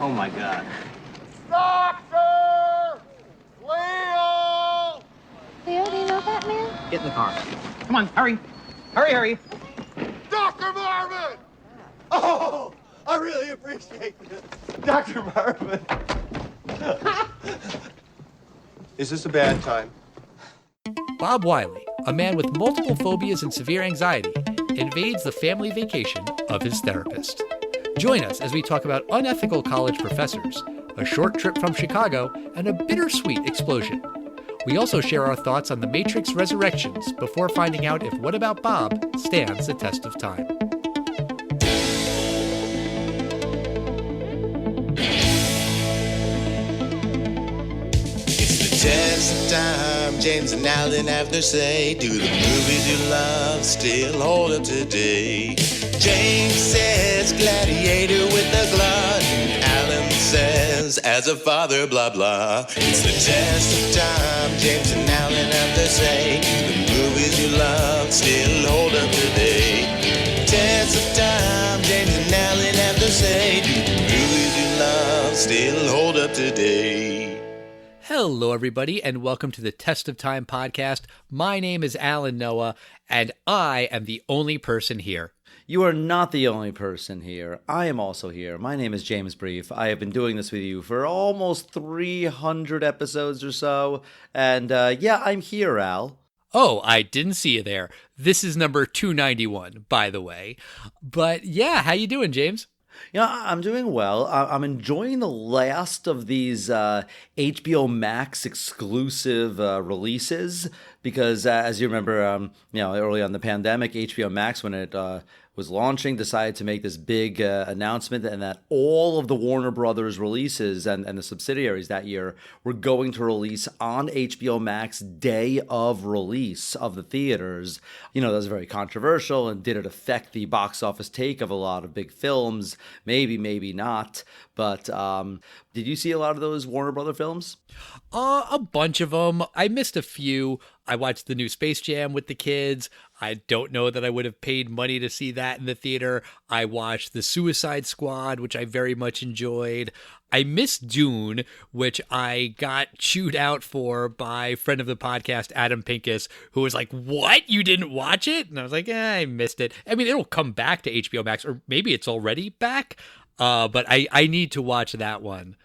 Oh, my God. Doctor! Leo! Leo, do you know that man? Get in the car. Come on, hurry. Hurry, hurry. Dr. Marvin! Oh, I really appreciate this. Dr. Marvin. Is this a bad time? Bob Wiley, a man with multiple phobias and severe anxiety, invades the family vacation of his therapist. Join us as we talk about unethical college professors, a short trip from Chicago, and a bittersweet explosion. We also share our thoughts on The Matrix Resurrections before finding out if What About Bob stands the test of time. Test of time, James and Alan have their say. Do the movies you love still hold up today? James says gladiator with a glut, and Alan says as a father blah blah. It's the test of time, James and Alan have their say. Do the movies you love still hold up today? Test of time, James and Alan have their say. Do the movies you love still hold up today? Hello, everybody, and welcome to the Test of Time podcast. My name is Alan Noah, and I am the only person here. You are not the only person here. I am also here. My name is James Brief. I have been doing this with you for almost 300 episodes or so. And yeah, I'm here, Al. Oh, I didn't see you there. This is number 291, by the way. But yeah, how you doing, James? Yeah, I'm doing well. I'm enjoying the last of these HBO Max exclusive releases because, as you remember, early on in the pandemic, HBO Max, when it was launching, decided to make this big announcement and that all of the Warner Brothers releases and the subsidiaries that year were going to release on HBO Max day of release of the theaters. You know, that was very controversial, and did it affect the box office take of a lot of big films? Maybe, maybe not. But did you see a lot of those Warner Brother films? A bunch of them. I missed a few. I watched the new Space Jam with the kids. I don't know that I would have paid money to see that in the theater. I watched The Suicide Squad, which I very much enjoyed. I missed Dune, which I got chewed out for by friend of the podcast, Adam Pincus, who was like, "What? You didn't watch it?" And I was like, I missed it. I mean, it'll come back to HBO Max, or maybe it's already back. But I need to watch that one.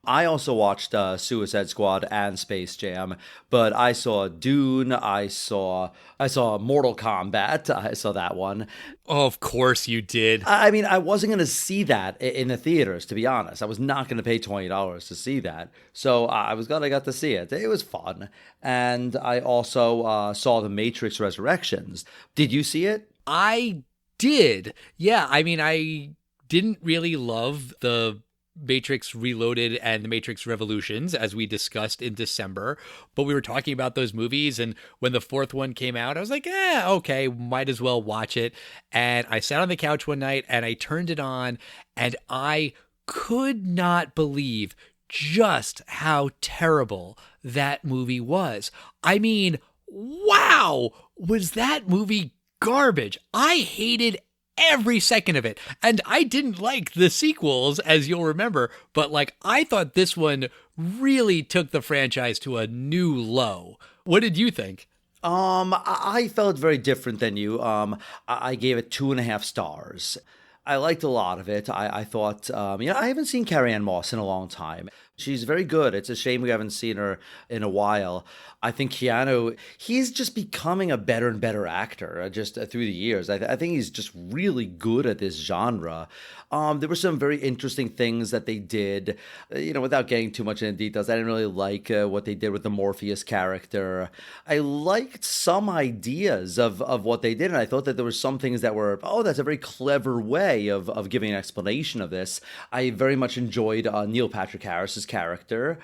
I also watched Suicide Squad and Space Jam, but I saw Dune, I saw Mortal Kombat, I saw that one. Oh, of course you did. I mean, I wasn't going to see that in the theaters, to be honest. I was not going to pay $20 to see that. So I was glad I got to see it. It was fun. And I also saw The Matrix Resurrections. Did you see it? I did. Yeah, I mean, I didn't really love the Matrix Reloaded and The Matrix Revolutions, as we discussed in December, but we were talking about those movies, and when the fourth one came out, I was like, okay, might as well watch it. And I sat on the couch one night, and I turned it on, and I could not believe just how terrible that movie was. I mean, wow, was that movie garbage? I hated every second of it. And I didn't like the sequels, as you'll remember, but I thought this one really took the franchise to a new low. What did you think? I felt very different than you. I gave it 2.5 stars. I liked a lot of it. I thought, I haven't seen Carrie-Anne Moss in a long time. She's very good. It's a shame we haven't seen her in a while. I think Keanu, he's just becoming a better and better actor just through the years. I think he's just really good at this genre. There were some very interesting things that they did, without getting too much into details. I didn't really like what they did with the Morpheus character. I liked some ideas of what they did, and I thought that there were some things that were, that's a very clever way of giving an explanation of this. I very much enjoyed Neil Patrick Harris's character.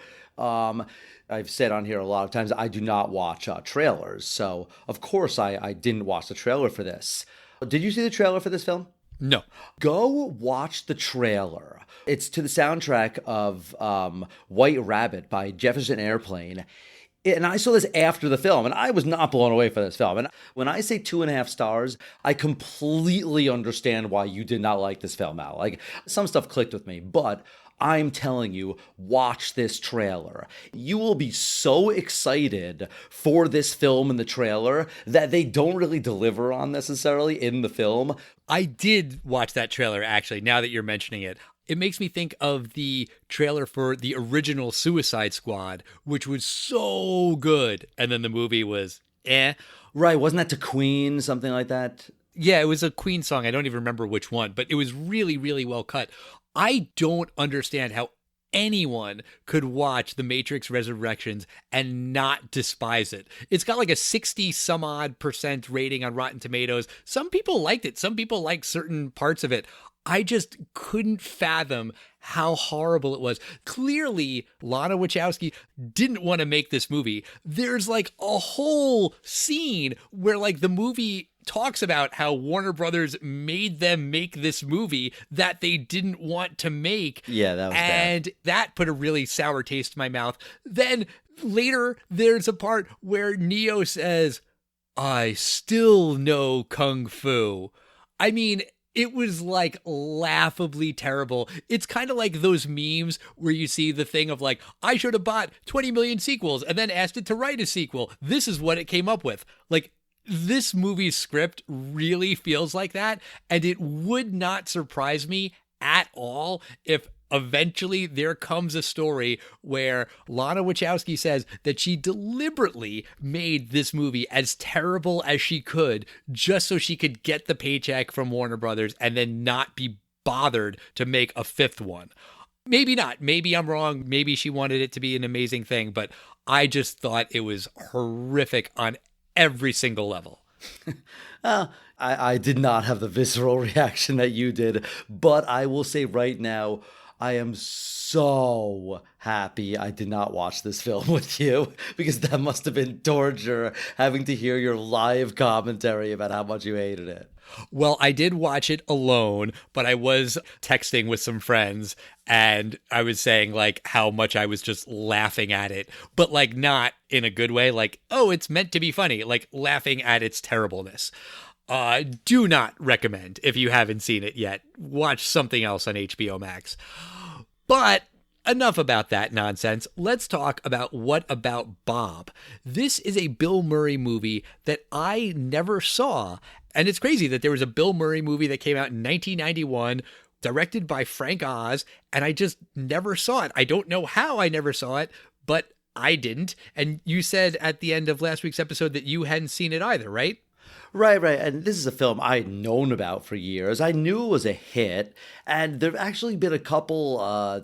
I've said on here a lot of times I do not watch trailers, so of course I didn't watch the trailer for this. Did you see the trailer for this film? No. Go watch the trailer. It's to the soundtrack of White Rabbit by Jefferson Airplane. And I saw this after the film, and I was not blown away for this film. And when I say 2.5 stars, I completely understand why you did not like this film, Al. Like, some stuff clicked with me, but I'm telling you, watch this trailer. You will be so excited for this film in the trailer that they don't really deliver on necessarily in the film. I did watch that trailer, actually, now that you're mentioning it. It makes me think of the trailer for the original Suicide Squad, which was so good. And then the movie was eh. Right, wasn't that to Queen, something like that? Yeah, it was a Queen song. I don't even remember which one, but it was really, really well cut. I don't understand how anyone could watch The Matrix Resurrections and not despise it. It's got like a 60 some odd % rating on Rotten Tomatoes. Some people liked it. Some people liked certain parts of it. I just couldn't fathom how horrible it was. Clearly, Lana Wachowski didn't want to make this movie. There's like a whole scene where like the movie talks about how Warner Brothers made them make this movie that they didn't want to make. Yeah, that was and bad. that put a really sour taste in my mouth. Then later, there's a part where Neo says, "I still know Kung Fu." I mean, it was like laughably terrible. It's kind of like those memes where you see the thing of like, I should have bought 20 million sequels and then asked it to write a sequel. This is what it came up with. Like, this movie's script really feels like that. And it would not surprise me at all if eventually there comes a story where Lana Wachowski says that she deliberately made this movie as terrible as she could just so she could get the paycheck from Warner Brothers and then not be bothered to make a fifth one. Maybe not. Maybe I'm wrong. Maybe she wanted it to be an amazing thing, but I just thought it was horrific on every single level. I did not have the visceral reaction that you did, but I will say right now, I am so happy I did not watch this film with you, because that must have been torture having to hear your live commentary about how much you hated it. Well, I did watch it alone, but I was texting with some friends and I was saying like how much I was just laughing at it, but like not in a good way. Like, oh, it's meant to be funny, like laughing at its terribleness. Do not recommend if you haven't seen it yet. Watch something else on HBO Max. But enough about that nonsense. Let's talk about What About Bob? This is a Bill Murray movie that I never saw. And it's crazy that there was a Bill Murray movie that came out in 1991, directed by Frank Oz, and I just never saw it. I don't know how I never saw it, but I didn't. And you said at the end of last week's episode that you hadn't seen it either, right? Right. And this is a film I'd known about for years. I knew it was a hit, and there have actually been a couple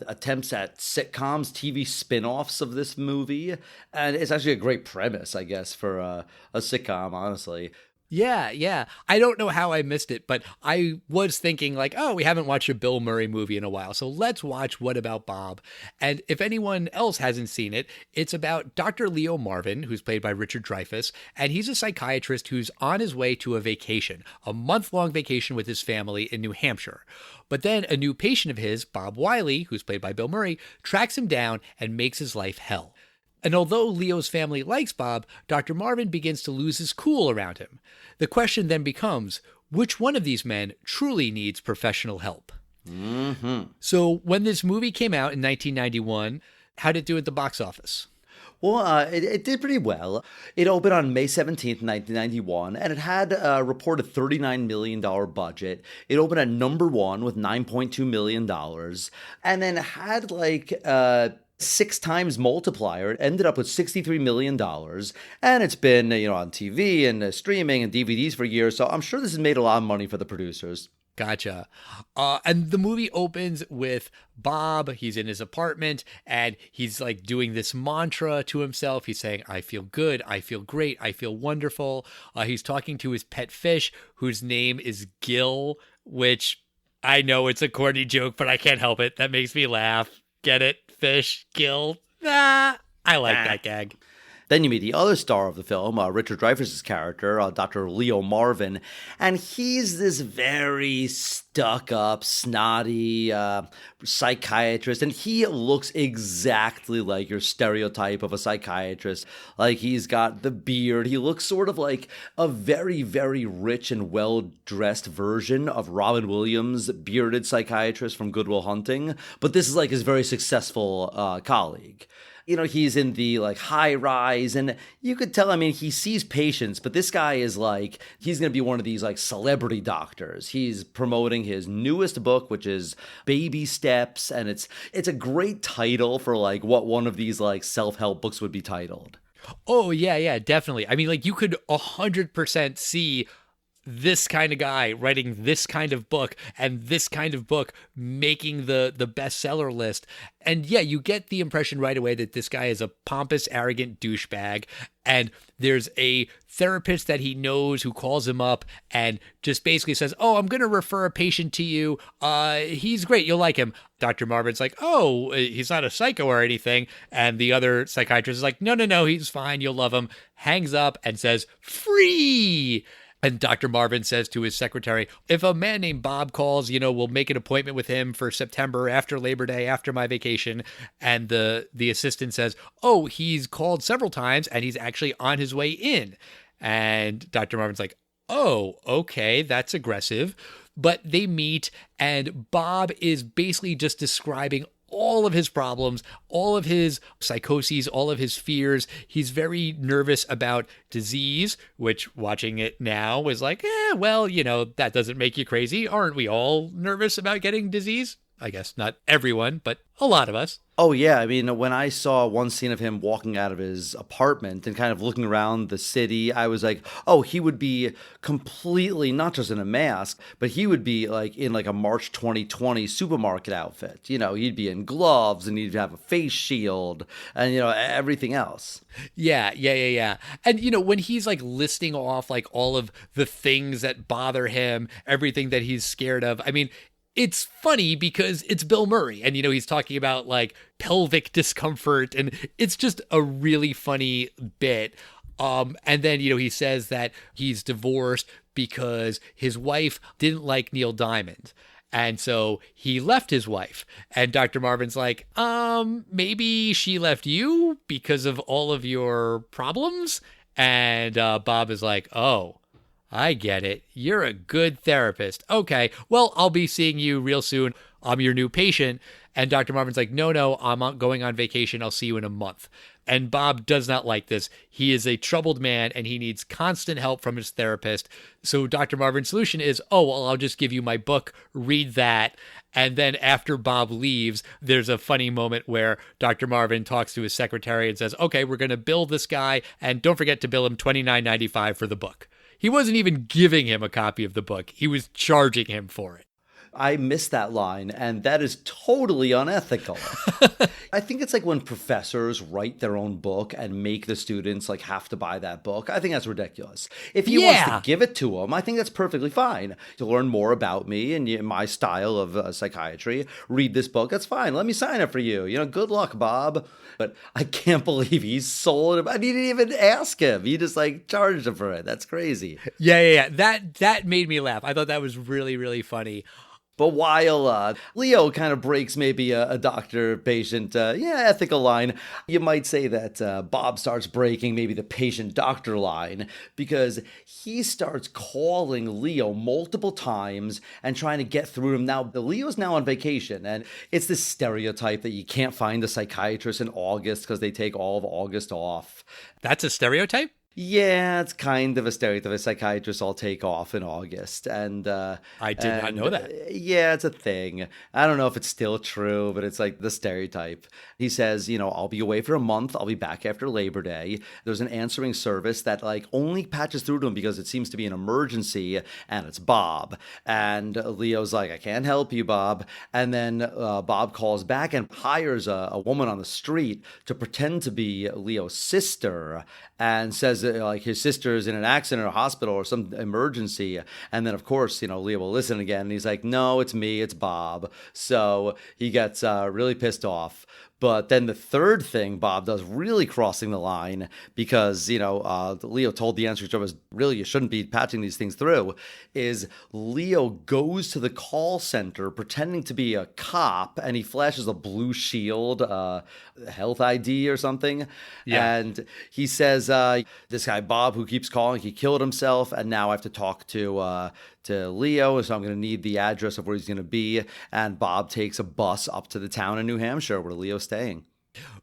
attempts at sitcoms, TV spin-offs of this movie, and it's actually a great premise, I guess, for a sitcom, honestly. Yeah. I don't know how I missed it, but I was thinking like, oh, we haven't watched a Bill Murray movie in a while, so let's watch What About Bob? And if anyone else hasn't seen it, it's about Dr. Leo Marvin, who's played by Richard Dreyfuss, and he's a psychiatrist who's on his way to a vacation, a month-long vacation with his family in New Hampshire. But then a new patient of his, Bob Wiley, who's played by Bill Murray, tracks him down and makes his life hell. And although Leo's family likes Bob, Dr. Marvin begins to lose his cool around him. The question then becomes, which one of these men truly needs professional help? Mm-hmm. So when this movie came out in 1991, how did it do at the box office? Well, it did pretty well. It opened on May 17th, 1991, and it had a reported $39 million budget. It opened at number one with $9.2 million, and then had like 6 times multiplier. It ended up with $63 million, and it's been on TV and streaming and DVDs for years, so I'm sure this has made a lot of money for the producers. Gotcha. And the movie opens with Bob. He's in his apartment and he's like doing this mantra to himself. He's saying, I feel good. I feel great. I feel wonderful. He's talking to his pet fish, whose name is Gil, which I know it's a corny joke, but I can't help it. That makes me laugh. Get it? Fish, Gil. I like that gag. Then you meet the other star of the film, Richard Dreyfuss's character, Dr. Leo Marvin, and he's this very stuck-up, snotty psychiatrist, and he looks exactly like your stereotype of a psychiatrist. Like, he's got the beard. He looks sort of like a very, very rich and well-dressed version of Robin Williams' bearded psychiatrist from Good Will Hunting, but this is like his very successful colleague. You know, he's in the like high rise, and you could tell, I mean, he sees patients, but this guy is like, he's going to be one of these like celebrity doctors. He's promoting his newest book, which is Baby Steps, and it's a great title for like what one of these like self-help books would be titled. Oh, yeah, definitely. I mean, like, you could 100% see this kind of guy writing this kind of book and this kind of book making the bestseller list. And yeah, you get the impression right away that this guy is a pompous, arrogant douchebag. And there's a therapist that he knows who calls him up and just basically says, "Oh, I'm going to refer a patient to you. He's great. You'll like him." Dr. Marvin's like, "Oh, he's not a psycho or anything." And the other psychiatrist is like, No, he's fine. You'll love him." Hangs up and says, "Free." And Dr. Marvin says to his secretary, "If a man named Bob calls, we'll make an appointment with him for September after Labor Day, after my vacation." And the assistant says, "Oh, he's called several times and he's actually on his way in." And Dr. Marvin's like, "Oh, okay, that's aggressive." But they meet, and Bob is basically just describing all of his problems, all of his psychoses, all of his fears. He's very nervous about disease, which, watching it now, is like, well, that doesn't make you crazy. Aren't we all nervous about getting disease? I guess not everyone, but a lot of us. Oh, yeah. I mean, when I saw one scene of him walking out of his apartment and kind of looking around the city, I was like, oh, he would be completely, not just in a mask, but he would be like in like a March 2020 supermarket outfit. He'd be in gloves and he'd have a face shield and, everything else. Yeah. And, when he's like listing off like all of the things that bother him, everything that he's scared of, I mean, it's funny because it's Bill Murray and, he's talking about like pelvic discomfort, and it's just a really funny bit. And then, he says that he's divorced because his wife didn't like Neil Diamond. And so he left his wife. And Dr. Marvin's like, maybe she left you because of all of your problems. And Bob is like, "Oh, I get it. You're a good therapist. Okay, well, I'll be seeing you real soon. I'm your new patient." And Dr. Marvin's like, no, I'm going on vacation. I'll see you in a month. And Bob does not like this. He is a troubled man and he needs constant help from his therapist. So Dr. Marvin's solution is, "Oh, well, I'll just give you my book. Read that." And then after Bob leaves, there's a funny moment where Dr. Marvin talks to his secretary and says, "Okay, we're going to bill this guy. And don't forget to bill him $29.95 for the book." He wasn't even giving him a copy of the book. He was charging him for it. I missed that line, and that is totally unethical. I think it's like when professors write their own book and make the students like have to buy that book. I think that's ridiculous. If he wants to give it to them, I think that's perfectly fine. To learn more about me and my style of psychiatry, read this book, that's fine. Let me sign it for you. Good luck, Bob. But I can't believe he sold it. I didn't even ask him. He just like charged him for it. That's crazy. Yeah. That made me laugh. I thought that was really, really funny. But while Leo kind of breaks maybe a doctor-patient, ethical line, you might say that Bob starts breaking maybe the patient-doctor line because he starts calling Leo multiple times and trying to get through him. Now, Leo's now on vacation, and it's this stereotype that you can't find a psychiatrist in August because they take all of August off. That's a stereotype? Yeah, it's kind of a stereotype. Psychiatrists all take off in August, and I did not know that. Yeah, it's a thing. I don't know if it's still true, but it's like the stereotype. He says, I'll be away for a month. I'll be back after Labor Day. There's an answering service that like only patches through to him because it seems to be an emergency, and it's Bob. And Leo's like, "I can't help you, Bob." And then Bob calls back and hires a woman on the street to pretend to be Leo's sister and says that, like, his sister is in an accident or a hospital or some emergency. And then, of course, Leo will listen again. And he's like, "No, it's me. It's Bob." So he gets really pissed off. But then the third thing Bob does, really crossing the line, because, Leo told the answer was, really, you shouldn't be patching these things through, is Leo goes to the call center pretending to be a cop, and he flashes a blue shield, health ID or something. Yeah. And he says, this guy Bob, who keeps calling, he killed himself, and now I have to talk to Leo, so I'm going to need the address of where he's going to be. And Bob takes a bus up to the town in New Hampshire where Leo's staying.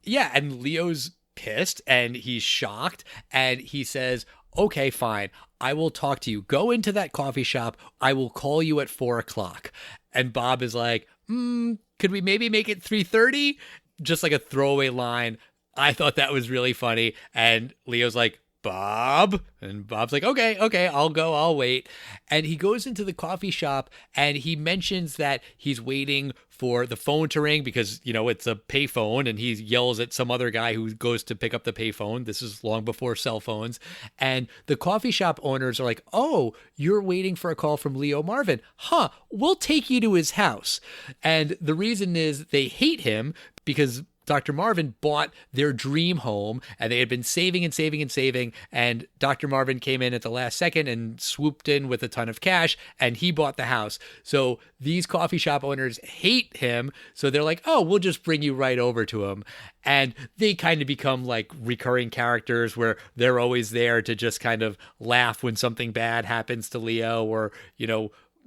Yeah, and Leo's pissed and he's shocked, and he says, okay, fine, I will talk to you. Go into that coffee shop. I will call you at 4:00. And Bob is like, could we maybe make it 3:30? Just like a throwaway line. I thought that was really funny. And Leo's like, Bob? And Bob's like, okay, I'll go, I'll wait. And he goes into the coffee shop and he mentions that he's waiting for the phone to ring because, it's a payphone, and he yells at some other guy who goes to pick up the payphone. This is long before cell phones. And the coffee shop owners are like, oh, you're waiting for a call from Leo Marvin. Huh, we'll take you to his house. And the reason is they hate him because Dr. Marvin bought their dream home, and they had been saving and saving and saving, and Dr. Marvin came in at the last second and swooped in with a ton of cash, and he bought the house. So these coffee shop owners hate him, so they're like, oh, we'll just bring you right over to him. And they kind of become like recurring characters where they're always there to just kind of laugh when something bad happens to Leo, or,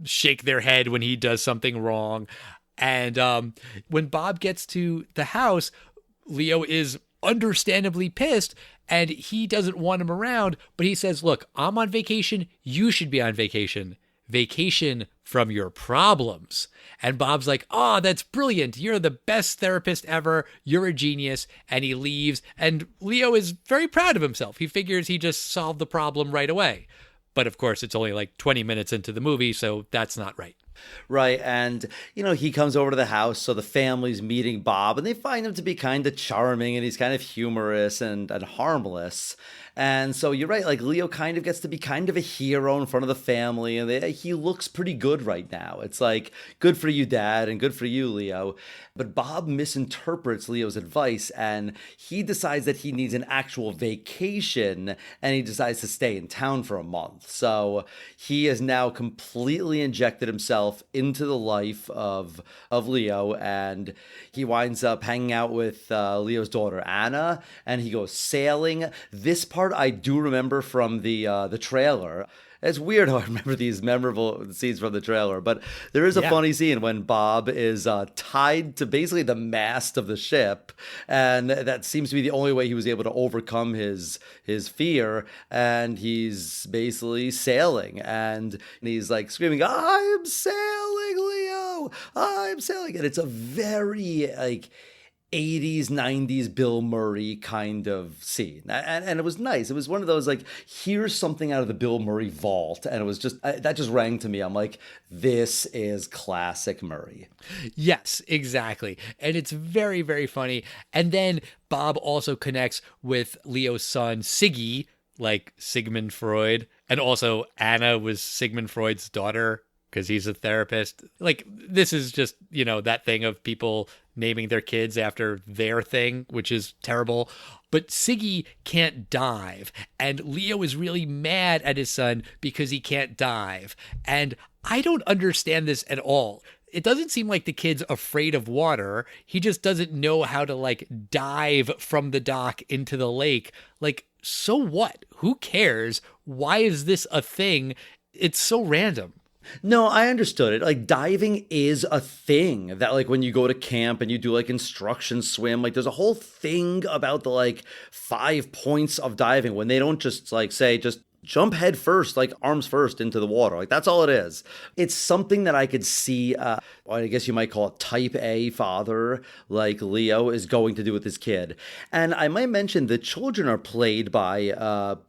shake their head when he does something wrong. And when Bob gets to the house, Leo is understandably pissed, and he doesn't want him around, but he says, look, I'm on vacation. You should be on vacation. Vacation from your problems. And Bob's like, oh, that's brilliant. You're the best therapist ever. You're a genius. And he leaves. And Leo is very proud of himself. He figures he just solved the problem right away. But of course, it's only like 20 minutes into the movie, so that's not right. Right. And, he comes over to the house. So the family's meeting Bob, and they find him to be kind of charming, and he's kind of humorous and harmless. And so you're right. Like, Leo kind of gets to be kind of a hero in front of the family, and he looks pretty good right now. It's like, good for you, Dad, and good for you, Leo. But Bob misinterprets Leo's advice, and he decides that he needs an actual vacation, and he decides to stay in town for a month. So he has now completely injected himself into the life of Leo, and he winds up hanging out with Leo's daughter, Anna, and he goes sailing. This part I do remember from the trailer. It's weird how I remember these memorable scenes from the trailer, but there is a funny scene when Bob is tied to basically the mast of the ship, and that seems to be the only way he was able to overcome his fear, and he's basically sailing, and he's like screaming, I'm sailing, Leo! I'm sailing! And it's a very, 80s, 90s Bill Murray kind of scene. And it was nice. It was one of those, here's something out of the Bill Murray vault. And it was just, that just rang to me. I'm like, this is classic Murray. Yes, exactly. And it's very, very funny. And then Bob also connects with Leo's son, Siggy, like Sigmund Freud. And also Anna was Sigmund Freud's daughter, because he's a therapist. This is just, that thing of people naming their kids after their thing, which is terrible. But Siggy can't dive, and Leo is really mad at his son because he can't dive. And I don't understand this at all. It doesn't seem like the kid's afraid of water. He just doesn't know how to dive from the dock into the lake. So what? Who cares? Why is this a thing? It's so random. No, I understood it. Diving is a thing that when you go to camp and you do instruction swim, there's a whole thing about the 5 points of diving when they don't just say just jump head first, arms first into the water. That's all it is. It's something that I could see, I guess you might call it type A father, like Leo is going to do with his kid. And I might mention the children are played by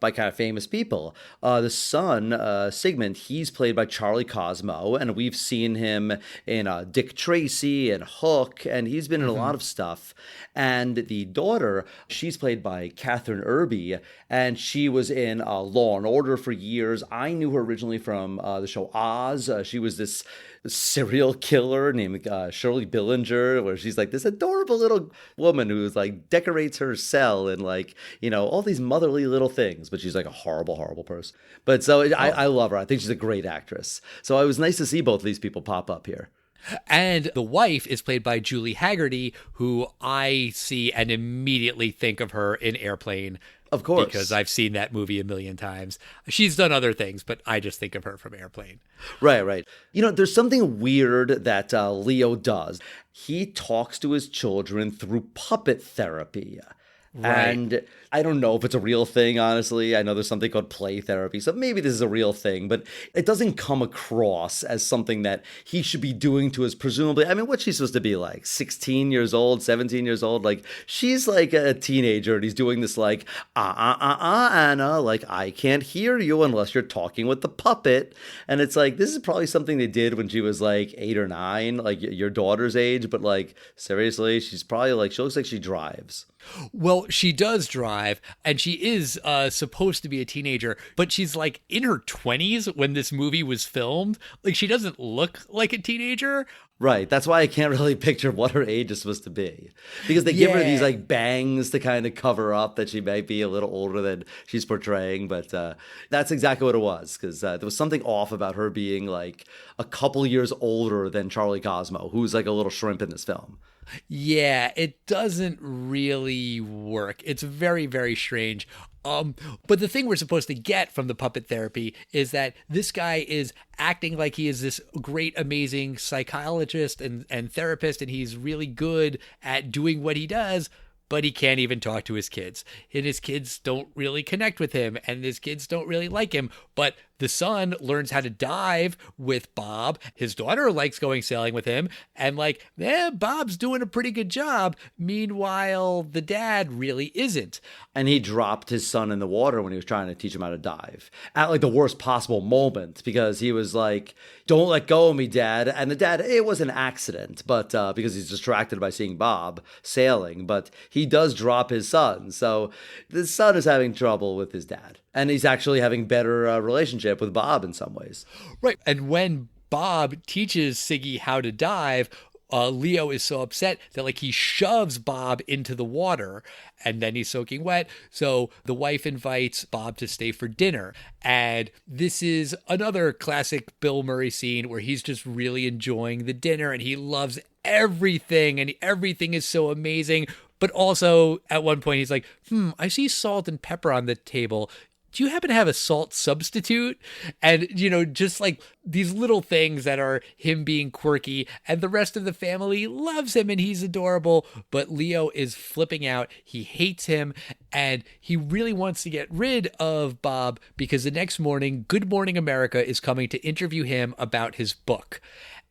kind of famous people. The son, Sigmund, he's played by Charlie Cosmo, and we've seen him in Dick Tracy and Hook, and he's been in a lot of stuff. And the daughter, she's played by Catherine Irby, and she was in Law and and Order for years. I knew her originally from the show Oz. She was this serial killer named Shirley Billinger, where she's like this adorable little woman who's like decorates her cell and like, all these motherly little things, but she's like a horrible, horrible person. But so I love her. I think she's a great actress. So it was nice to see both of these people pop up here. And the wife is played by Julie Haggerty, who I see and immediately think of her in Airplane. Of course. Because I've seen that movie a million times. She's done other things, but I just think of her from Airplane. Right. There's something weird that Leo does. He talks to his children through puppet therapy. Right. And I don't know if it's a real thing, honestly. I know there's something called play therapy, so maybe this is a real thing, but it doesn't come across as something that he should be doing to his presumably, what's she supposed to be like, 16 years old, 17 years old? Like, she's like a teenager, and he's doing this like, Anna, like, I can't hear you unless you're talking with the puppet. And it's like, this is probably something they did when she was like 8 or 9, like your daughter's age, but like, seriously, she's probably like, she looks like she drives. Well, she does drive, and she is supposed to be a teenager, but she's like in her 20s when this movie was filmed. Like, she doesn't look like a teenager. Right. That's why I can't really picture what her age is supposed to be. Because they give her these like bangs to kind of cover up that she might be a little older than she's portraying. But that's exactly what it was. Because there was something off about her being like a couple years older than Charlie Cosmo, who's like a little shrimp in this film. Yeah, it doesn't really work. It's very, very strange. But the thing we're supposed to get from the puppet therapy is that this guy is acting like he is this great, amazing psychologist and therapist, and he's really good at doing what he does, but he can't even talk to his kids. And his kids don't really connect with him, and his kids don't really like him. But the son learns how to dive with Bob. His daughter likes going sailing with him. And like, Bob's doing a pretty good job. Meanwhile, the dad really isn't. And he dropped his son in the water when he was trying to teach him how to dive at like the worst possible moment, because he was like, don't let go of me, Dad. And the dad, it was an accident, but because he's distracted by seeing Bob sailing, but he does drop his son. So the son is having trouble with his dad. And he's actually having better relationship with Bob in some ways. Right. And when Bob teaches Siggy how to dive, Leo is so upset that like he shoves Bob into the water, and then he's soaking wet. So the wife invites Bob to stay for dinner. And this is another classic Bill Murray scene where he's just really enjoying the dinner and he loves everything, and everything is so amazing. But also at one point he's like, I see salt and pepper on the table. Do you happen to have a salt substitute? And, just like these little things that are him being quirky, and the rest of the family loves him and he's adorable. But Leo is flipping out. He hates him, and he really wants to get rid of Bob because the next morning, Good Morning America is coming to interview him about his book.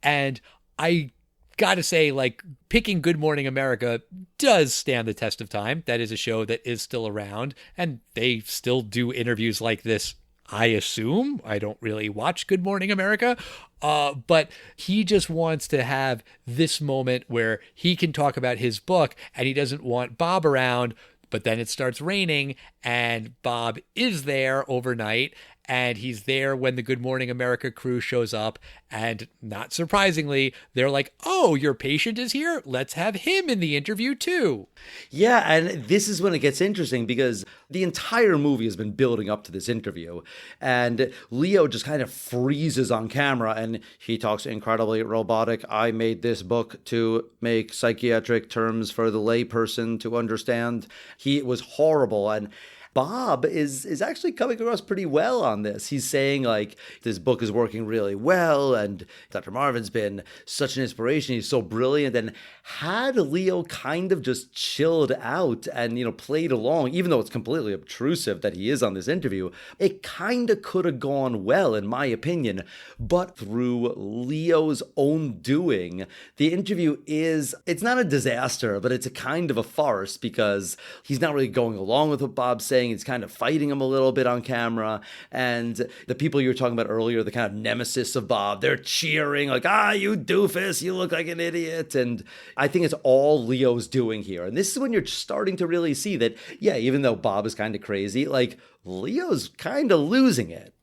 And I gotta say, like, picking Good Morning America does stand the test of time. That is a show that is still around, and they still do interviews like this, I assume. I don't really watch Good Morning America, but he just wants to have this moment where he can talk about his book, and he doesn't want Bob around. But then it starts raining, and Bob is there overnight, and he's there when the Good Morning America crew shows up. And not surprisingly, they're like, oh, your patient is here? Let's have him in the interview too. Yeah, and this is when it gets interesting, because the entire movie has been building up to this interview. And Leo just kind of freezes on camera, and he talks incredibly robotic. I made this book to make psychiatric terms for the layperson to understand. He was horrible. And Bob is actually coming across pretty well on this. He's saying, like, this book is working really well, and Dr. Marvin's been such an inspiration. He's so brilliant. And had Leo kind of just chilled out and, played along, even though it's completely obtrusive that he is on this interview, it kind of could have gone well, in my opinion. But through Leo's own doing, the interview it's not a disaster, but it's a kind of a farce, because he's not really going along with what Bob's saying. saying. He's kind of fighting him a little bit on camera. And the people you were talking about earlier, the kind of nemesis of Bob, they're cheering like, you doofus, you look like an idiot. And I think it's all Leo's doing here. And this is when you're starting to really see that, yeah, even though Bob is kind of crazy, like Leo's kind of losing it.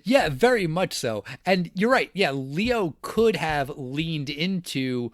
Yeah, very much so. And you're right. Yeah, Leo could have leaned into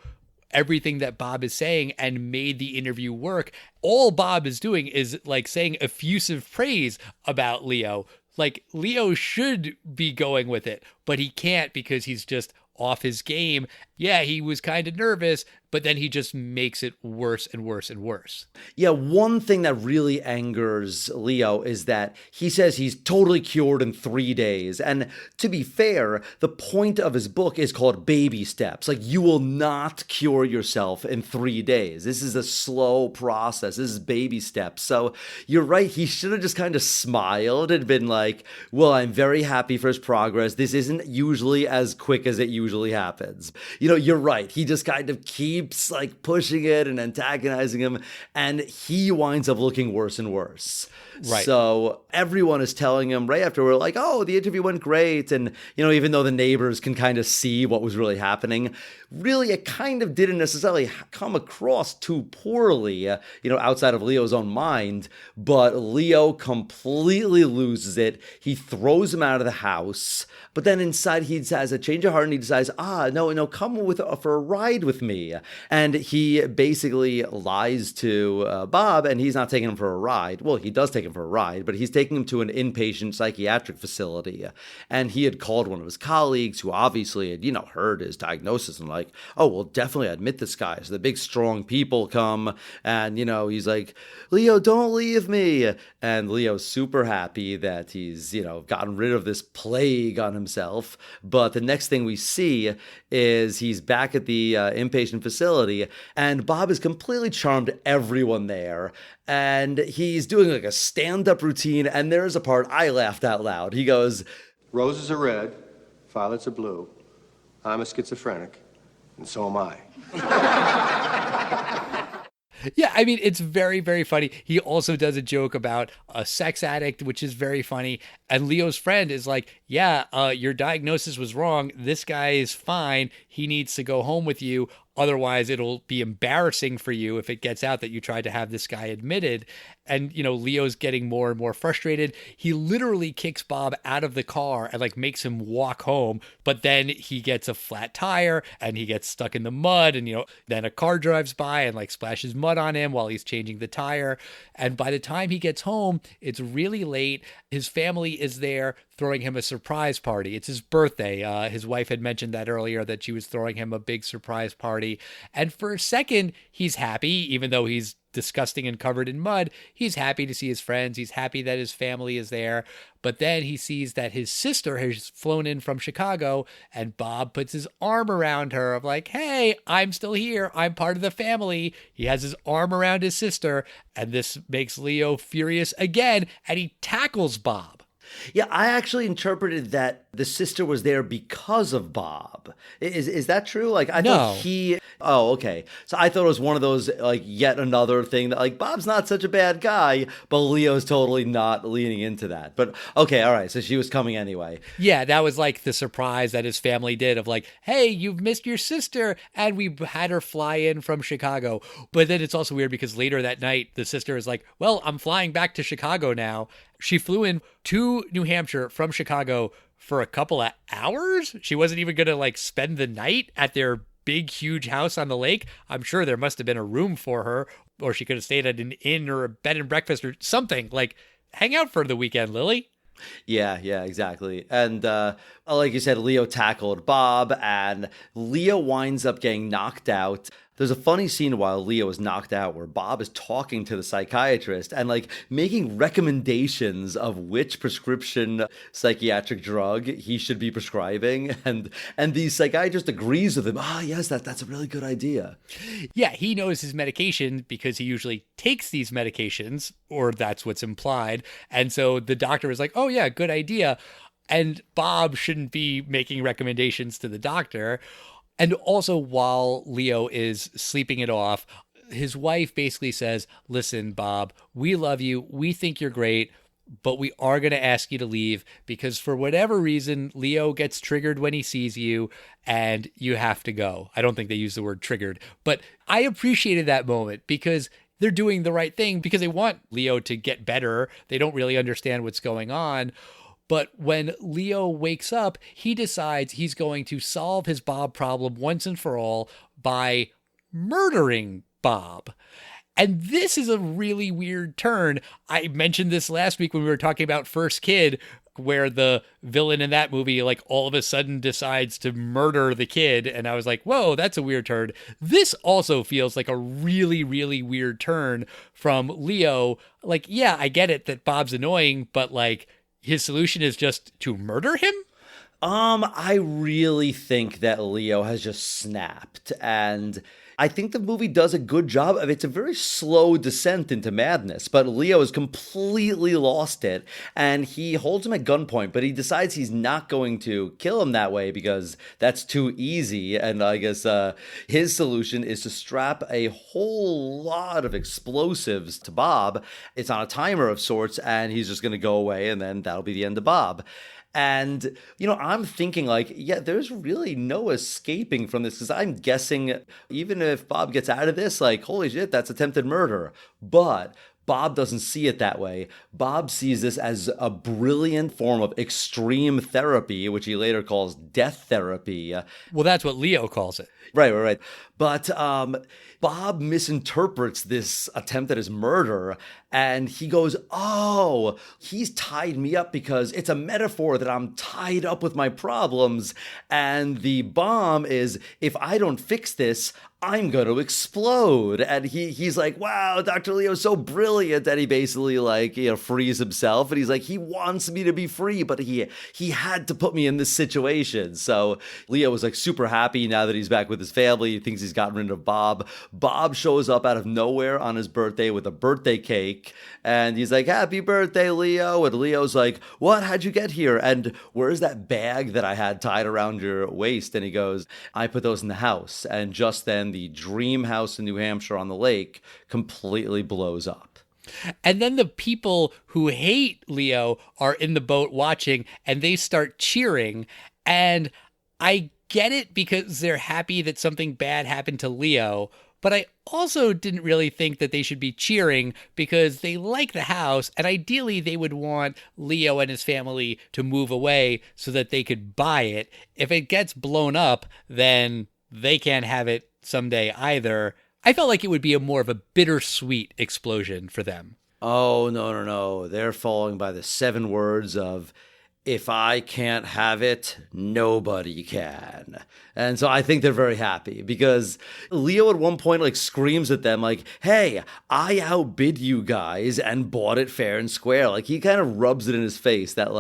everything that Bob is saying and made the interview work. All Bob is doing is like saying effusive praise about Leo. Like Leo should be going with it, but he can't because he's just off his game. Yeah, he was kind of nervous, but then he just makes it worse and worse and worse. Yeah, one thing that really angers Leo is that he says he's totally cured in 3 days. And to be fair, the point of his book is called Baby Steps. Like, you will not cure yourself in 3 days. This is a slow process. This is baby steps. So you're right. He should have just kind of smiled and been like, well, I'm very happy for his progress. This isn't usually as quick as it usually happens. You're right. He just kind of keeps like pushing it and antagonizing him, and he winds up looking worse and worse. Right. So everyone is telling him right after, we're like, oh, the interview went great. And, even though the neighbors can kind of see what was really happening, really it kind of didn't necessarily come across too poorly, outside of Leo's own mind. But Leo completely loses it. He throws him out of the house. But then inside he has a change of heart and he decides, no, come for a ride with me. And he basically lies to Bob, and he's not taking him for a ride. Well, he does take him for a ride, but he's taking him to an inpatient psychiatric facility. And he had called one of his colleagues who obviously had, heard his diagnosis and like, oh, well, definitely admit this guy. So the big, strong people come and, he's like, Leo, don't leave me. And Leo's super happy that he's, gotten rid of this plague on himself. But the next thing we see is he's back at the inpatient facility, and Bob is completely charmed everyone there. And he's doing like a stand-up routine, and there's a part I laughed out loud. He goes, Roses are red, violets are blue. I'm a schizophrenic, and so am I. Yeah, I mean, it's very, very funny. He also does a joke about a sex addict, which is very funny. And Leo's friend is like, yeah, your diagnosis was wrong. This guy is fine. He needs to go home with you. Otherwise, it'll be embarrassing for you if it gets out that you tried to have this guy admitted. And, Leo's getting more and more frustrated. He literally kicks Bob out of the car and like makes him walk home. But then he gets a flat tire and he gets stuck in the mud. And, then a car drives by and like splashes mud on him while he's changing the tire. And by the time he gets home, it's really late. His family is there throwing him a surprise party. It's his birthday. His wife had mentioned that earlier, that she was throwing him a big surprise party. And for a second, he's happy, even though he's disgusting and covered in mud. He's happy to see his friends. He's happy that his family is there. But then he sees that his sister has flown in from Chicago, and Bob puts his arm around her of like, hey, I'm still here. I'm part of the family. He has his arm around his sister, and this makes Leo furious again, and he tackles Bob. Yeah, I actually interpreted that the sister was there because of Bob. Is that true? Like, I thought oh, okay. So I thought it was one of those, like, yet another thing that, like, Bob's not such a bad guy, but Leo's totally not leaning into that. But, okay, all right, so she was coming anyway. Yeah, that was like the surprise that his family did of like, hey, you've missed your sister, and we had her fly in from Chicago. But then it's also weird because later that night, the sister is like, well, I'm flying back to Chicago now. She flew in to New Hampshire from Chicago for a couple of hours. She wasn't even going to like spend the night at their big, huge house on the lake. I'm sure there must have been a room for her, or she could have stayed at an inn or a bed and breakfast or something. Like, hang out for the weekend, Lily. Yeah, exactly. And like you said, Leo tackled Bob, and Leo winds up getting knocked out. There's a funny scene while Leo is knocked out where Bob is talking to the psychiatrist and like making recommendations of which prescription psychiatric drug he should be prescribing. And the psychiatrist agrees with him. Yes, that's a really good idea. Yeah, he knows his medication because he usually takes these medications, or that's what's implied. And so the doctor is like, oh yeah, good idea. And Bob shouldn't be making recommendations to the doctor. And also, while Leo is sleeping it off, his wife basically says, listen, Bob, we love you. We think you're great, but we are going to ask you to leave because for whatever reason, Leo gets triggered when he sees you and you have to go. I don't think they use the word triggered, but I appreciated that moment because they're doing the right thing because they want Leo to get better. They don't really understand what's going on. But when Leo wakes up, he decides he's going to solve his Bob problem once and for all by murdering Bob. And this is a really weird turn. I mentioned this last week when we were talking about First Kid, where the villain in that movie, like, all of a sudden decides to murder the kid. And I was like, whoa, that's a weird turn. This also feels like a really, really weird turn from Leo. Like, yeah, I get it that Bob's annoying, but like, his solution is just to murder him? I really think that Leo has just snapped, and I think the movie does a good job of it's a very slow descent into madness, but Leo has completely lost it, and he holds him at gunpoint, but he decides he's not going to kill him that way because that's too easy, and I guess his solution is to strap a whole lot of explosives to Bob. It's on a timer of sorts, and he's just going to go away, and then that'll be the end of Bob. And, I'm thinking like, yeah, there's really no escaping from this because I'm guessing even if Bob gets out of this, like, holy shit, that's attempted murder. But Bob doesn't see it that way. Bob sees this as a brilliant form of extreme therapy, which he later calls death therapy. Well, that's what Leo calls it. Right. But Bob misinterprets this attempt at his murder, and he goes, oh, he's tied me up because it's a metaphor that I'm tied up with my problems. And the bomb is, if I don't fix this, I'm going to explode. And he's like, wow, Dr. Leo's so brilliant. And he basically frees himself. And he's like, he wants me to be free, but he had to put me in this situation. So Leo was like super happy now that he's back with his family. He thinks he's gotten rid of Bob. Bob shows up out of nowhere on his birthday with a birthday cake. And he's like, happy birthday, Leo. And Leo's like, what? How'd you get here? And where's that bag that I had tied around your waist? And he goes, I put those in the house. And just then the dream house in New Hampshire on the lake completely blows up. And then the people who hate Leo are in the boat watching and they start cheering. And I get it because they're happy that something bad happened to Leo. But I also didn't really think that they should be cheering because they like the house and ideally they would want Leo and his family to move away so that they could buy it. If it gets blown up, then they can't have it someday either. I felt like it would be more of a bittersweet explosion for them. Oh, no. They're following by the 7 words of, if I can't have it, nobody can. And so I think they're very happy because Leo at one point screams at them like, hey, I outbid you guys and bought it fair and square. He kind of rubs it in his face that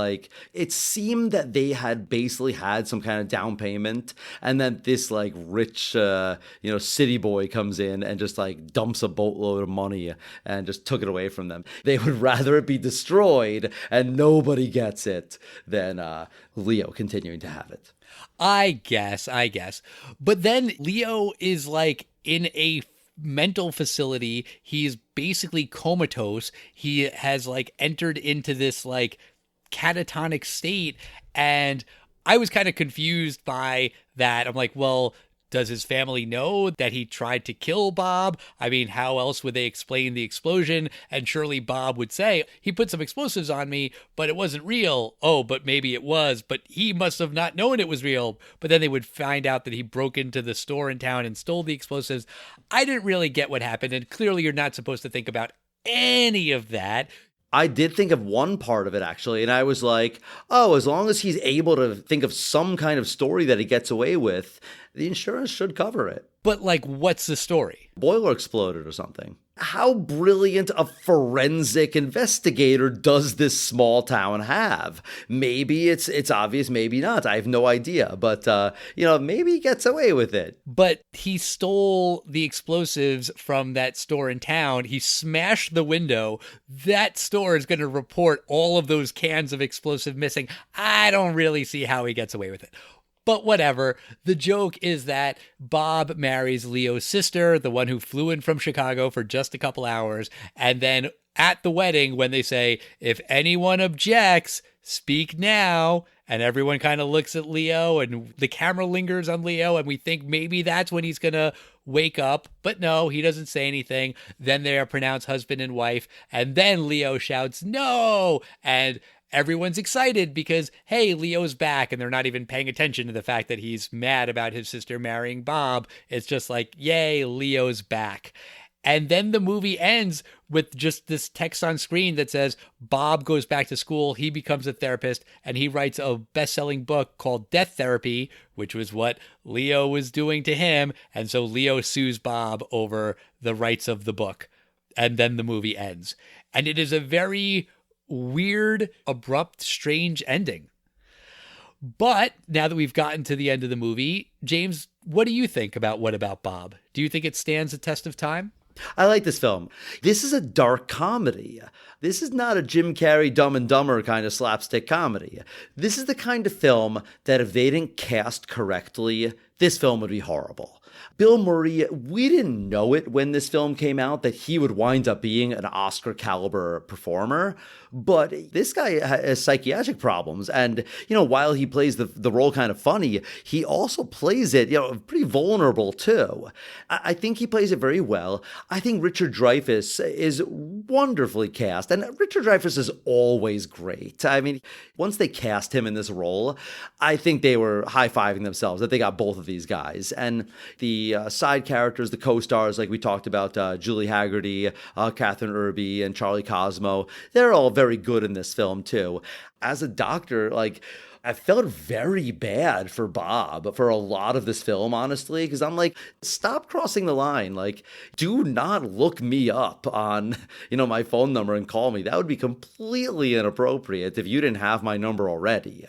it seemed that they had basically had some kind of down payment and then this rich, city boy comes in and just dumps a boatload of money and just took it away from them. They would rather it be destroyed and nobody gets it than Leo continuing to have it. I guess. But then Leo is in a mental facility. He's basically comatose. He has entered into this catatonic state. And I was kind of confused by that. I'm like, well, does his family know that he tried to kill Bob? I mean, how else would they explain the explosion? And surely Bob would say, he put some explosives on me, but it wasn't real. Oh, but maybe it was, but he must have not known it was real. But then they would find out that he broke into the store in town and stole the explosives. I didn't really get what happened. And clearly you're not supposed to think about any of that. I did think of one part of it, actually, and I was like, oh, as long as he's able to think of some kind of story that he gets away with, the insurance should cover it. But, what's the story? Boiler exploded or something. How brilliant a forensic investigator does this small town have? Maybe it's obvious, maybe not. I have no idea. But, maybe he gets away with it. But he stole the explosives from that store in town. He smashed the window. That store is going to report all of those cans of explosive missing. I don't really see how he gets away with it. But whatever. The joke is that Bob marries Leo's sister, the one who flew in from Chicago for just a couple hours. And then at the wedding, when they say, if anyone objects, speak now. And everyone kind of looks at Leo and the camera lingers on Leo. And we think maybe that's when he's going to wake up. But no, he doesn't say anything. Then they are pronounced husband and wife. And then Leo shouts, no. And everyone's excited because, hey, Leo's back, and they're not even paying attention to the fact that he's mad about his sister marrying Bob. It's just like, yay, Leo's back. And then the movie ends with just this text on screen that says Bob goes back to school, he becomes a therapist, and he writes a best-selling book called Death Therapy, which was what Leo was doing to him. And so Leo sues Bob over the rights of the book. And then the movie ends. And it is a very weird, abrupt, strange ending. But now that we've gotten to the end of the movie, James, what do you think about What About Bob? Do you think it stands the test of time? I like this film. This is a dark comedy. This is not a Jim Carrey Dumb and Dumber kind of slapstick comedy. This is the kind of film that if they didn't cast correctly, this film would be horrible. Bill Murray, we didn't know it when this film came out that he would wind up being an Oscar caliber performer, but this guy has psychiatric problems. And, while he plays the role kind of funny, he also plays it, pretty vulnerable too. I think he plays it very well. I think Richard Dreyfuss is wonderfully cast, and Richard Dreyfuss is always great. I mean, once they cast him in this role, I think they were high-fiving themselves that they got both of these guys. And the side characters, the co-stars, like we talked about, Julie Haggerty, Catherine Irby, and Charlie Cosmo, they're all very good in this film too. As a doctor, I felt very bad for Bob for a lot of this film, honestly, because I'm like, stop crossing the line. Do not look me up on, my phone number and call me. That would be completely inappropriate if you didn't have my number already.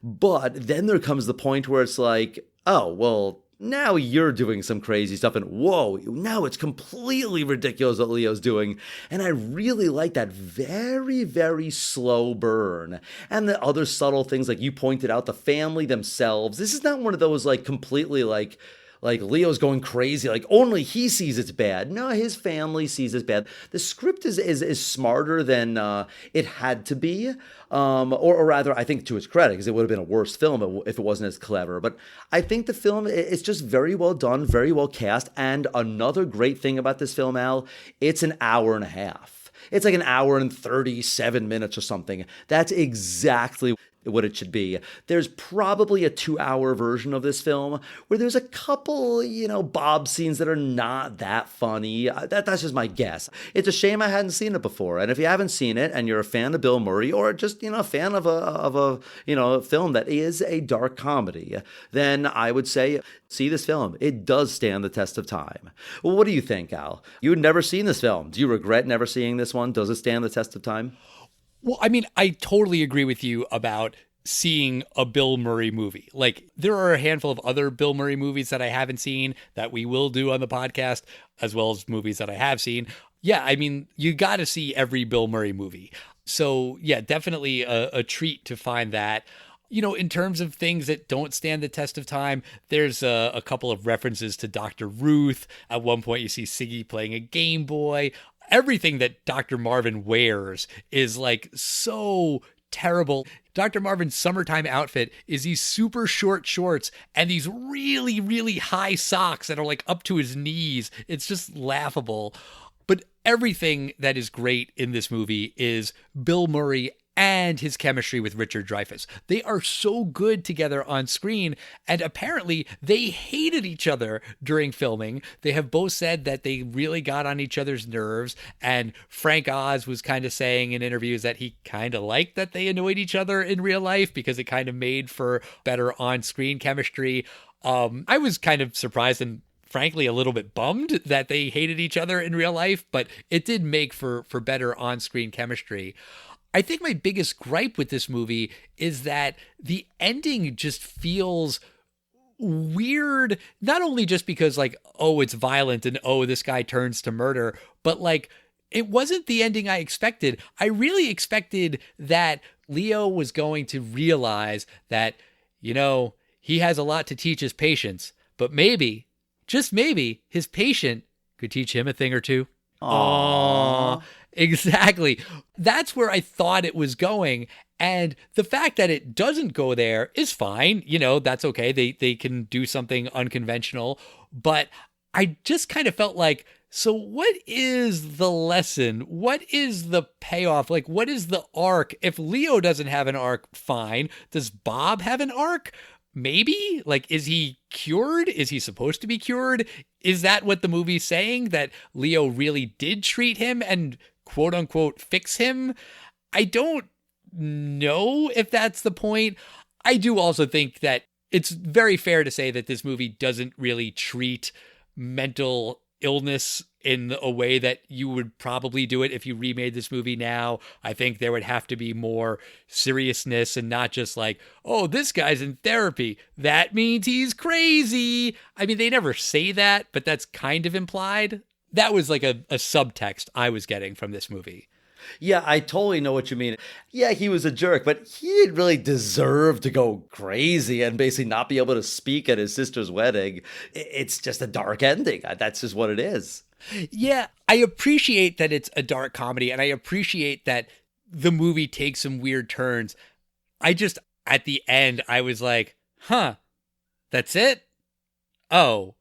But then there comes the point where it's like, oh, well, now you're doing some crazy stuff, and whoa, now it's completely ridiculous what Leo's doing. And I really like that very, very slow burn. And the other subtle things, like you pointed out, the family themselves. This is not one of those completely like Leo's going crazy, only he sees it's bad. No, his family sees it's bad. The script is smarter than it had to be. Or rather, I think to its credit, because it would have been a worse film if it wasn't as clever. But I think the film is just very well done, very well cast. And another great thing about this film, Al, it's an hour and a half. It's like an hour and 37 minutes or something. That's exactly what it should be. There's probably a 2-hour version of this film where there's a couple, Bob scenes that are not that funny. That's just my guess. It's a shame I hadn't seen it before. And if you haven't seen it and you're a fan of Bill Murray or just, a fan of a film that is a dark comedy, then I would say see this film. It does stand the test of time. Well, what do you think, Al? You had never seen this film. Do you regret never seeing this one? Does it stand the test of time? Well, I mean, I totally agree with you about seeing a Bill Murray movie. There are a handful of other Bill Murray movies that I haven't seen that we will do on the podcast, as well as movies that I have seen. Yeah, I mean, you got to see every Bill Murray movie. So, yeah, definitely a treat to find that. In terms of things that don't stand the test of time, there's a couple of references to Dr. Ruth. At one point, you see Siggy playing a Game Boy. Everything that Dr. Marvin wears is so terrible. Dr. Marvin's summertime outfit is these super short shorts and these really, really high socks that are up to his knees. It's just laughable. But everything that is great in this movie is Bill Murray and his chemistry with Richard Dreyfuss. They are so good together on screen, and apparently they hated each other during filming. They have both said that they really got on each other's nerves, and Frank Oz was kind of saying in interviews that he kind of liked that they annoyed each other in real life because it kind of made for better on-screen chemistry. I was kind of surprised and frankly a little bit bummed that they hated each other in real life, but it did make for better on-screen chemistry. I think my biggest gripe with this movie is that the ending just feels weird, not only just because it's violent and this guy turns to murder, but it wasn't the ending I expected. I really expected that Leo was going to realize that, he has a lot to teach his patients, but maybe, just maybe, his patient could teach him a thing or two. Aww. Exactly. That's where I thought it was going. And the fact that it doesn't go there is fine. You know, that's okay. They can do something unconventional. But I just kind of felt like, so what is the lesson? What is the payoff? Like, what is the arc? If Leo doesn't have an arc, fine. Does Bob have an arc? Maybe? Like, is he cured? Is he supposed to be cured? Is that what the movie's saying? That Leo really did treat him and quote unquote fix him? I don't know if that's the point. I do also think that it's very fair to say that this movie doesn't really treat mental illness in a way that you would probably do it if you remade this movie now. I think there would have to be more seriousness and not just like, oh, this guy's in therapy, that means he's crazy. I mean, they never say that, but that's kind of implied. That was like a subtext I was getting from this movie. Yeah, I totally know what you mean. Yeah, he was a jerk, but he didn't really deserve to go crazy and basically not be able to speak at his sister's wedding. It's just a dark ending. That's just what it is. Yeah, I appreciate that it's a dark comedy, and I appreciate that the movie takes some weird turns. I just, at the end, I was like, huh, that's it? Oh,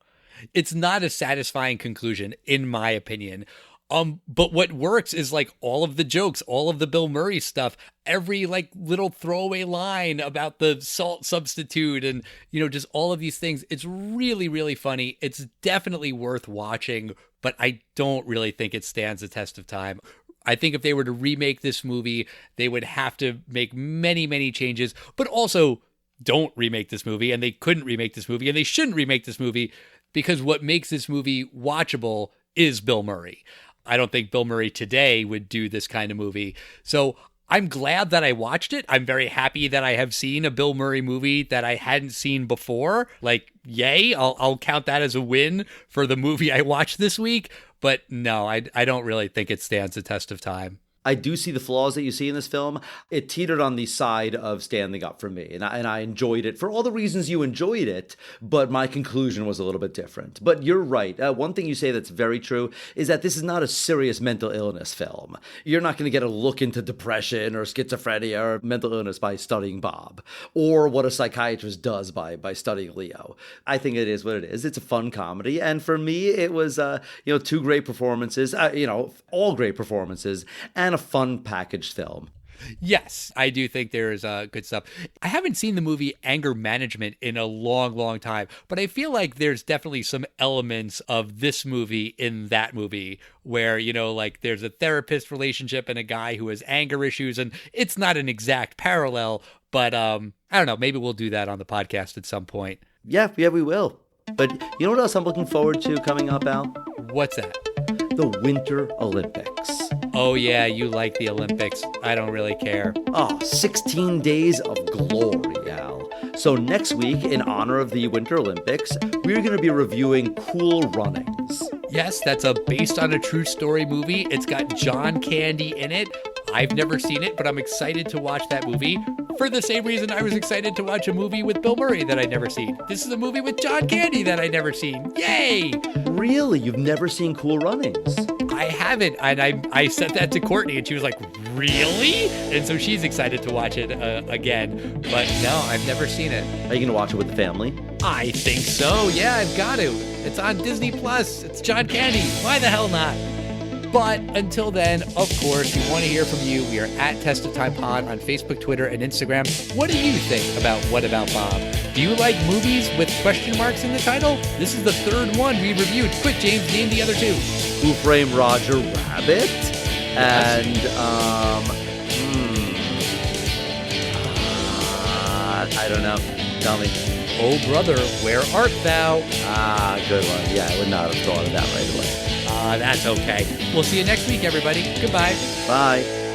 it's not a satisfying conclusion, in my opinion. But what works is like all of the jokes, all of the Bill Murray stuff, every like little throwaway line about the salt substitute and, you know, just all of these things. It's really, really funny. It's definitely worth watching, but I don't really think it stands the test of time. I think if they were to remake this movie, they would have to make many, many changes, but also don't remake this movie, and they couldn't remake this movie, and they shouldn't remake this movie because what makes this movie watchable is Bill Murray. I don't think Bill Murray today would do this kind of movie. So I'm glad that I watched it. I'm very happy that I have seen a Bill Murray movie that I hadn't seen before. Like, yay, I'll count that as a win for the movie I watched this week. But no, I don't really think it stands the test of time. I do see the flaws that you see in this film. It teetered on the side of standing up for me, and I enjoyed it for all the reasons you enjoyed it, but my conclusion was a little bit different. But you're right. One thing you say that's very true is that this is not a serious mental illness film. You're not going to get a look into depression or schizophrenia or mental illness by studying Bob, or what a psychiatrist does by studying Leo. I think it is what it is. It's a fun comedy, and for me, it was two great performances, all great performances, and a fun packaged film. Yes, I do think there's good stuff. I haven't seen the movie Anger Management in a long, long time, but I feel like there's definitely some elements of this movie in that movie where, you know, like there's a therapist relationship and a guy who has anger issues, and it's not an exact parallel, but I don't know, maybe we'll do that on the podcast at some point. Yeah, we will. But you know what else I'm looking forward to coming up, Al? What's that? The Winter Olympics. Oh, yeah, you like the Olympics. I don't really care. 16 days of glory, Al. So next week, in honor of the Winter Olympics, we're going to be reviewing Cool Runnings. Yes, that's a based on a true story movie. It's got John Candy in it. I've never seen it, but I'm excited to watch that movie for the same reason I was excited to watch a movie with Bill Murray that I'd never seen. This is a movie with John Candy that I'd never seen. Yay! Really? You've never seen Cool Runnings? I haven't, and I said that to Courtney, and she was like, really? And so she's excited to watch it again. But no, I've never seen it. Are you going to watch it with the family? I think so. Yeah, I've got to. It's on Disney+. It's John Candy. Why the hell not? But until then, of course, we want to hear from you. We are at Test of Time Pod on Facebook, Twitter, and Instagram. What do you think about What About Bob? Do you like movies with question marks in the title? This is the third one we reviewed. Quick, James, name the other two. Who Framed Roger Rabbit? And, I don't know. Tell me. Oh, brother, where art thou? Good one. Yeah, I would not have thought of that right away. That's okay. We'll see you next week, everybody. Goodbye. Bye.